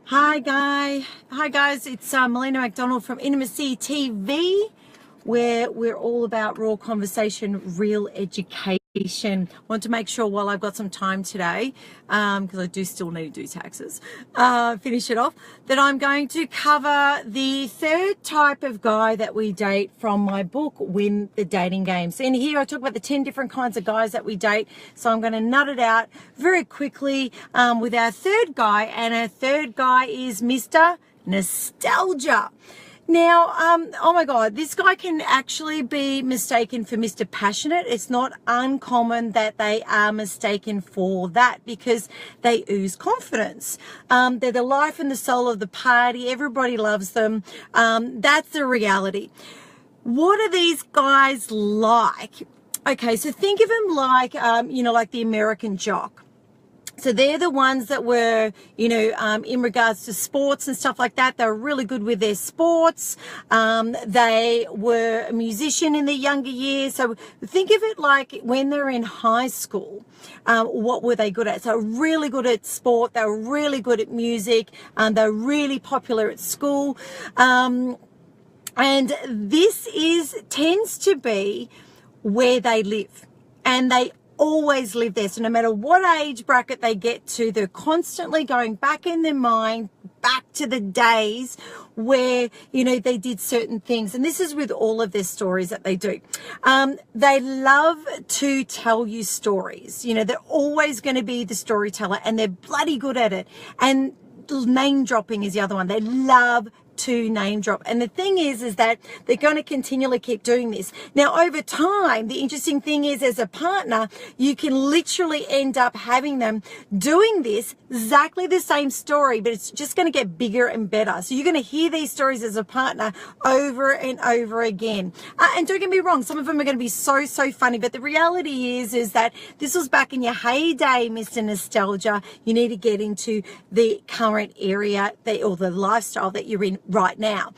Hi guys, it's Melina McDonald from Intimacy TV, where we're all about raw conversation, real education. Want to make sure while I've got some time today, because I do still need to do taxes, finish it off, that I'm going to cover the third type of guy that we date from my book, Win the Dating Game. So in here I talk about the 10 different kinds of guys that we date. So I'm going to nut it out very quickly with our third guy, and our third guy is Mr. Nostalgia. Now, oh my God, this guy can actually be mistaken for Mr. Passionate. It's not uncommon that they are mistaken for that because they ooze confidence. They're the life and the soul of the party. Everybody loves them. That's the reality. What are these guys like? Okay, so think of them like, like the American jock. So they're the ones that were, in regards to sports and stuff like that, they were really good with their sports. They were a musician in their younger years. So think of it like when they're in high school, what were they good at? So really good at sport. They were really good at music. They were really popular at school. And this tends to be where they live, and they always live there. So no matter what age bracket they get to, they're constantly going back in their mind, back to the days where, they did certain things. And this is with all of their stories that they do. They love to tell you stories. They're always going to be the storyteller, and they're bloody good at it. And name dropping is the other one. They love to name drop. And the thing is that they're going to continually keep doing this. Now, over time, the interesting thing is, as a partner, you can literally end up having them doing this, exactly the same story, but it's just going to get bigger and better. So you're going to hear these stories as a partner over and over again. And don't get me wrong, some of them are going to be so funny, but the reality is that this was back in your heyday, Mr. Nostalgia. You need to get into the current area or the lifestyle that you're in right now.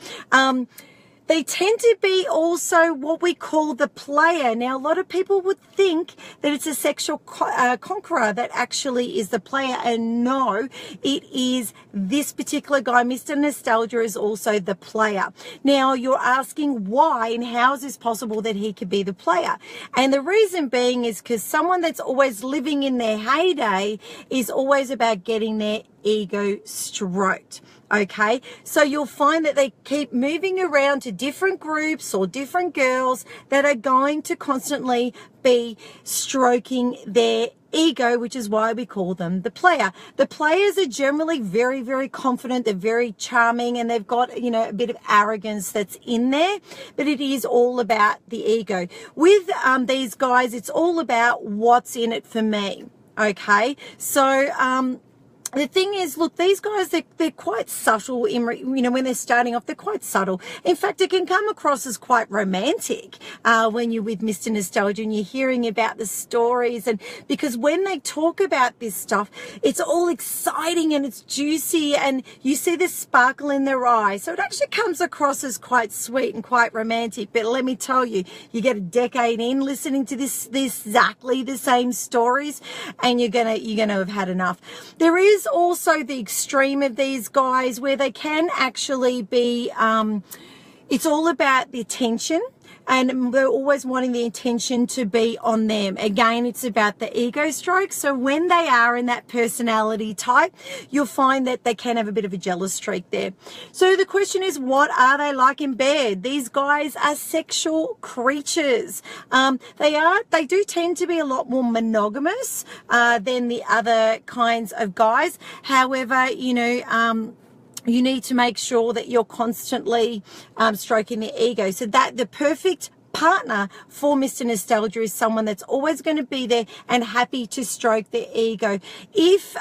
They tend to be also what we call the player. Now, a lot of people would think that it's a sexual conqueror that actually is the player. And no, it is this particular guy. Mr. Nostalgia is also the player. Now, you're asking why and how is this possible that he could be the player? And the reason being is because someone that's always living in their heyday is always about getting their ego stroked. Okay, so you'll find that they keep moving around to different groups or different girls that are going to constantly be stroking their ego, which is why we call them the player. The players are generally very, very confident. They're very charming, and they've got, a bit of arrogance that's in there, but it is all about the ego. With these guys, it's all about what's in it for me. Okay, so, the thing is, look, these guys, they're quite subtle when they're starting off, they're quite subtle. In fact, it can come across as quite romantic when you're with Mr. Nostalgia and you're hearing about the stories. And because when they talk about this stuff, it's all exciting and it's juicy, and you see the sparkle in their eyes. So it actually comes across as quite sweet and quite romantic. But let me tell you, you get a decade in listening to this exactly the same stories, and you're gonna have had enough. There is also the extreme of these guys where they can actually be, it's all about the attention, and we're always wanting the attention to be on them. Again, it's about the ego stroke. So when they are in that personality type, you'll find that they can have a bit of a jealous streak there. So the question is, what are they like in bed? These guys are sexual creatures. They do tend to be a lot more monogamous than the other kinds of guys. However, you need to make sure that you're constantly stroking their ego. So that the perfect partner for Mr. Nostalgia is someone that's always going to be there and happy to stroke their ego. If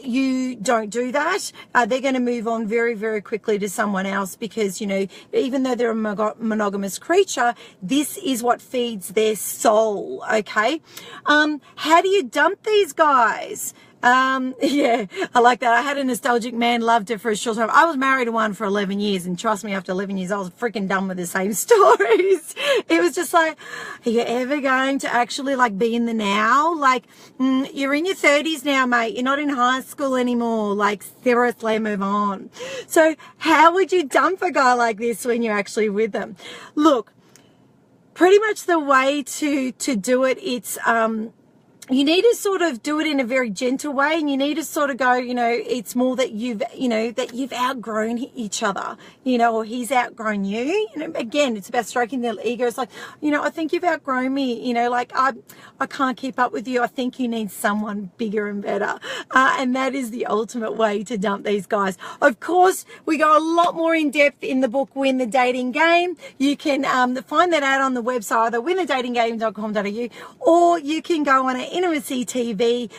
you don't do that, they're going to move on very, very quickly to someone else because, even though they're a monogamous creature, this is what feeds their soul, okay? How do you dump these guys? Yeah, I like that. I had a nostalgic man, loved it for a short time. I was married to one for 11 years, and trust me, after 11 years, I was freaking done with the same stories. It was just like, are you ever going to actually like be in the now? Like, you're in your 30s now, mate. You're not in high school anymore. Like, seriously, move on. So how would you dump a guy like this when you're actually with them? Look, pretty much the way to do it, it's you need to sort of do it in a very gentle way, and you need to sort of go, it's more that you've outgrown each other, or he's outgrown you. Again, it's about stroking their ego. It's like, I think you've outgrown me, like I can't keep up with you. I think you need someone bigger and better. And that is the ultimate way to dump these guys. Of course, we go a lot more in depth in the book, Win the Dating Game. You can find that out on the website, either winthedatinggame.com.au, or you can go on our IntimacyTV.com.au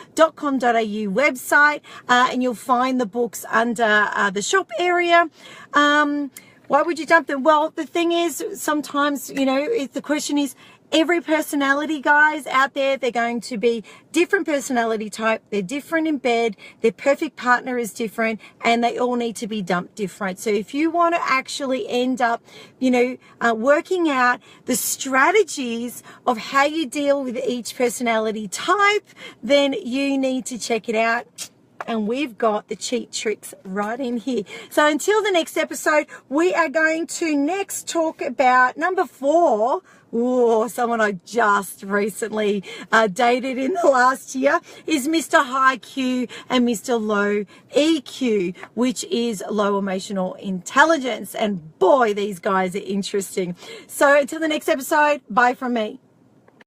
website, and you'll find the books under the shop area. Why would you dump them? Well, the thing is, sometimes, the question is, every personality, guys, out there, they're going to be different personality type. They're different in bed. Their perfect partner is different, and they all need to be dumped different. So if you want to actually end up, working out the strategies of how you deal with each personality type, then you need to check it out. And we've got the cheat tricks right in here. So until the next episode, we are going to next talk about number 4. Ooh, someone I just recently dated in the last year is Mr. High Q and Mr. Low EQ, which is low emotional intelligence. And boy, these guys are interesting. So until the next episode, bye from me.